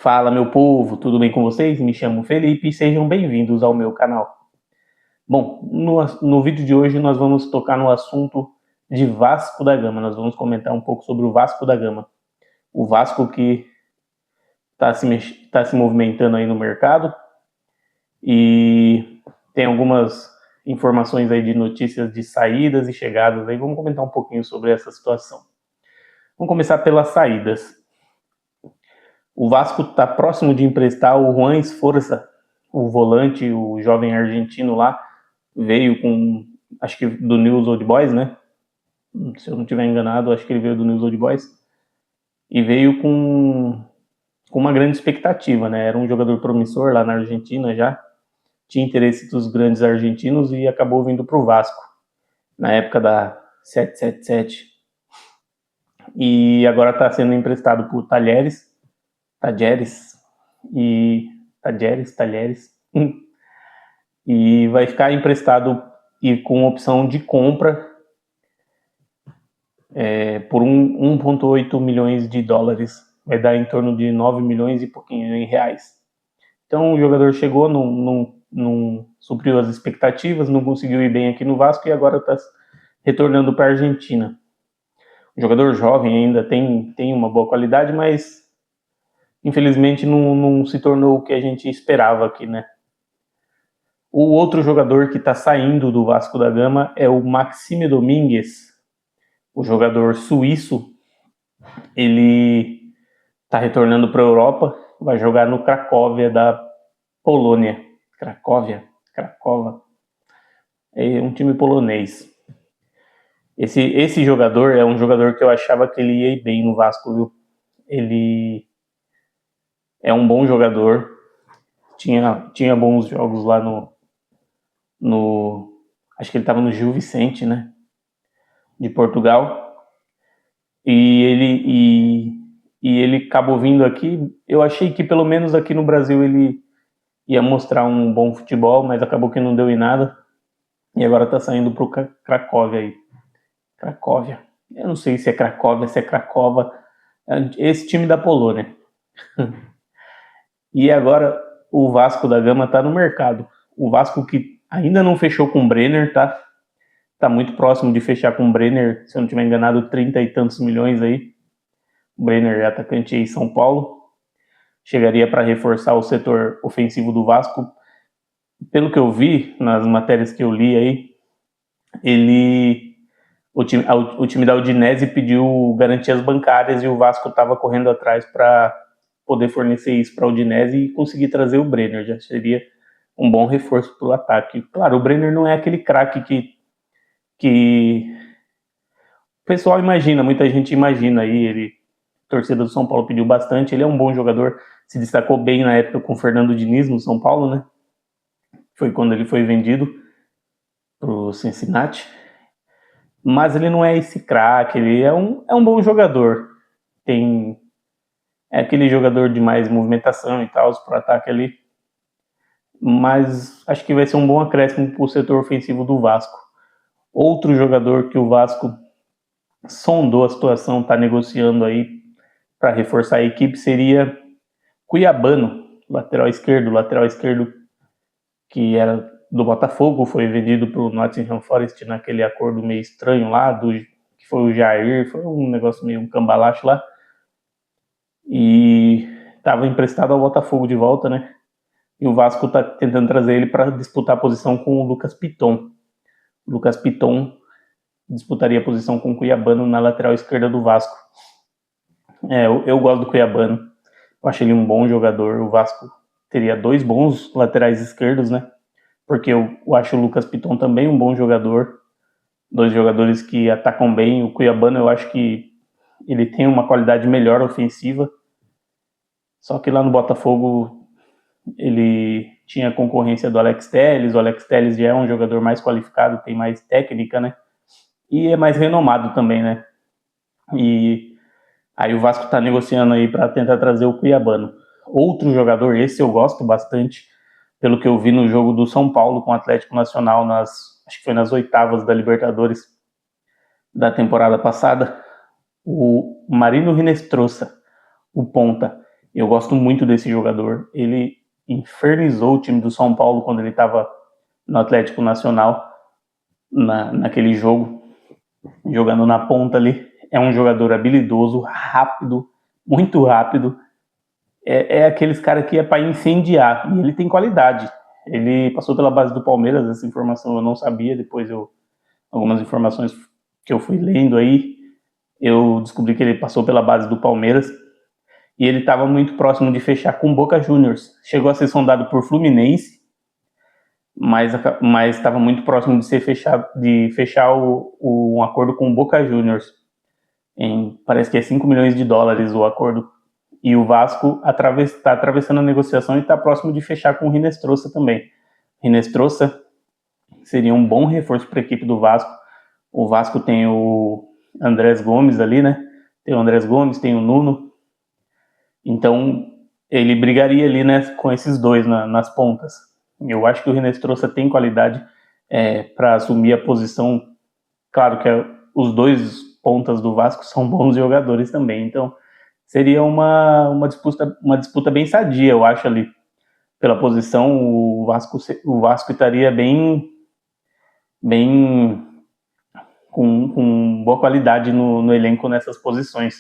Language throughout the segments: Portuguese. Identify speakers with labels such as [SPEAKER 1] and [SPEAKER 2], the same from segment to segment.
[SPEAKER 1] Fala, meu povo, tudo bem com vocês? Me chamo Felipe e sejam bem-vindos ao meu canal. Bom, no vídeo de hoje nós vamos tocar no assunto de Vasco da Gama. Nós vamos comentar um pouco sobre o Vasco da Gama. O Vasco que está se movimentando aí no mercado e tem algumas informações aí de notícias de saídas e chegadas aí. Vamos comentar um pouquinho sobre essa situação. Vamos começar pelas saídas. O Vasco está próximo de emprestar o Juan Esforza, o volante, o jovem argentino lá, veio com, acho que do News Old Boys, né? Se eu não estiver enganado, acho que ele veio do News Old Boys. E veio com uma grande expectativa, né? Era um jogador promissor lá na Argentina já, tinha interesse dos grandes argentinos e acabou vindo para o Vasco, na época da 777. E agora está sendo emprestado por Talheres, e vai ficar emprestado e com opção de compra por 1,8 milhões de dólares, vai dar em torno de 9 milhões e pouquinho em reais. Então o jogador chegou, não supriu as expectativas, não conseguiu ir bem aqui no Vasco e agora está retornando para a Argentina. O jogador jovem ainda tem uma boa qualidade, mas infelizmente não se tornou o que a gente esperava aqui, né? O outro jogador que está saindo do Vasco da Gama é o Maxime Domingues, o jogador suíço. Ele está retornando para a Europa, vai jogar no Cracóvia da Polônia. Cracóvia, é um time polonês. Esse jogador é um jogador que eu achava que ele ia ir bem no Vasco, viu? Ele é um bom jogador, tinha bons jogos lá acho que ele estava no Gil Vicente, né, de Portugal, e ele acabou vindo aqui. Eu achei que pelo menos aqui no Brasil ele ia mostrar um bom futebol, mas acabou que não deu em nada, e agora tá saindo pro Cracóvia aí. Cracóvia, eu não sei se é Cracóvia, se é Cracova, esse time da Polônia. E agora o Vasco da Gama tá no mercado. O Vasco que ainda não fechou com o Brenner, tá muito próximo de fechar com o Brenner, se eu não estiver enganado, 30 e tantos milhões aí. O Brenner é atacante aí em São Paulo, chegaria para reforçar o setor ofensivo do Vasco. Pelo que eu vi nas matérias que eu li aí, o time da Udinese pediu garantias bancárias e o Vasco estava correndo atrás para poder fornecer isso para a Udinese e conseguir trazer o Brenner. Já seria um bom reforço para o ataque. Claro, o Brenner não é aquele craque que o pessoal imagina, muita gente imagina aí. A torcida do São Paulo pediu bastante, ele é um bom jogador, se destacou bem na época com o Fernando Diniz no São Paulo, né? Foi quando ele foi vendido pro Cincinnati. Mas ele não é esse craque, ele é um bom jogador. É aquele jogador de mais movimentação e tal, pro ataque ali. Mas acho que vai ser um bom acréscimo pro setor ofensivo do Vasco. Outro jogador que o Vasco sondou a situação, tá negociando aí para reforçar a equipe, seria Cuiabano, lateral esquerdo que era do Botafogo, foi vendido para o Nottingham Forest naquele acordo meio estranho lá, que foi o Jair, foi um negócio meio um cambalacho lá, e estava emprestado ao Botafogo de volta, né? E o Vasco está tentando trazer ele para disputar a posição com o Lucas Piton. O Lucas Piton disputaria a posição com o Cuiabano na lateral esquerda do Vasco. Eu gosto do Cuiabano, eu acho ele um bom jogador. O Vasco teria dois bons laterais esquerdos, né? Porque eu acho o Lucas Piton também um bom jogador, dois jogadores que atacam bem. O Cuiabano, eu acho que ele tem uma qualidade melhor ofensiva, só que lá no Botafogo ele tinha a concorrência do Alex Telles. O Alex Telles já é um jogador mais qualificado, tem mais técnica, né? E é mais renomado também, né? E aí o Vasco tá negociando aí para tentar trazer o Cuiabano. Outro jogador, esse eu gosto bastante, pelo que eu vi no jogo do São Paulo com o Atlético Nacional, acho que foi nas oitavas da Libertadores da temporada passada, o Marino Hinestrosa, o ponta. Eu gosto muito desse jogador. Ele infernizou o time do São Paulo quando ele estava no Atlético Nacional, naquele jogo, jogando na ponta ali. É um jogador habilidoso, rápido, muito rápido. É aqueles caras que é para incendiar. E ele tem qualidade. Ele passou pela base do Palmeiras, essa informação eu não sabia. Depois algumas informações que eu fui lendo aí, eu descobri que ele passou pela base do Palmeiras e ele estava muito próximo de fechar com Boca Juniors. Chegou a ser sondado por Fluminense, mas estava muito próximo de fechar um acordo com Boca Juniors. Parece que é 5 milhões de dólares o acordo. E o Vasco está atravessando a negociação e está próximo de fechar com o Rinestrosa também. Rinestrosa seria um bom reforço para a equipe do Vasco. O Vasco tem o Andrés Gomes ali, né? Tem o Andrés Gomes, tem o Nuno. Então, ele brigaria ali, né, com esses dois nas pontas. Eu acho que o Rinestrosa tem qualidade para assumir a posição. Claro que os dois pontas do Vasco são bons jogadores também. Então, seria uma disputa bem sadia, eu acho, ali. Pela posição, o Vasco estaria bem com boa qualidade no elenco nessas posições.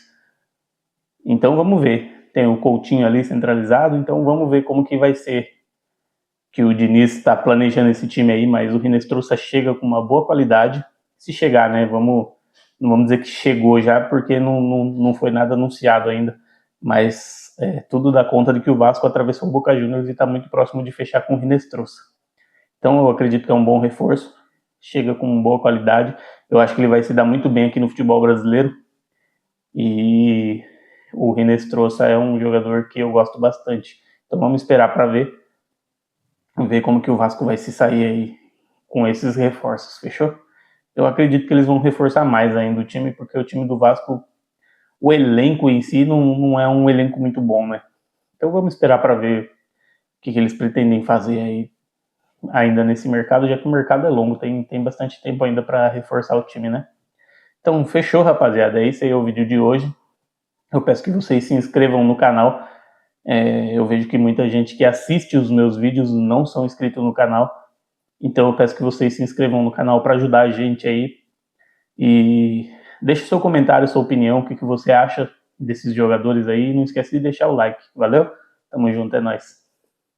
[SPEAKER 1] Então vamos ver. Tem o Coutinho ali centralizado, então vamos ver como que vai ser. Que o Diniz está planejando esse time aí, mas o Rinestrosa chega com uma boa qualidade. Se chegar, né? Não vamos dizer que chegou já, porque não foi nada anunciado ainda. Mas tudo dá conta de que o Vasco atravessou o Boca Juniors e está muito próximo de fechar com o Rinestrosa. Então eu acredito que é um bom reforço. Chega com boa qualidade. Eu acho que ele vai se dar muito bem aqui no futebol brasileiro. E o Rinestrosa é um jogador que eu gosto bastante. Então vamos esperar para ver como que o Vasco vai se sair aí com esses reforços, fechou? Eu acredito que eles vão reforçar mais ainda o time, porque o time do Vasco, o elenco em si não é um elenco muito bom, né? Então vamos esperar para ver o que eles pretendem fazer aí ainda nesse mercado, já que o mercado é longo, tem bastante tempo ainda para reforçar o time, né? Então fechou, rapaziada, esse aí é o vídeo de hoje. Eu peço que vocês se inscrevam no canal. Eu vejo que muita gente que assiste os meus vídeos não são inscritos no canal. Então eu peço que vocês se inscrevam no canal para ajudar a gente aí. E deixe seu comentário, sua opinião, o que você acha desses jogadores aí. Não esquece de deixar o like. Valeu? Tamo junto, é nóis.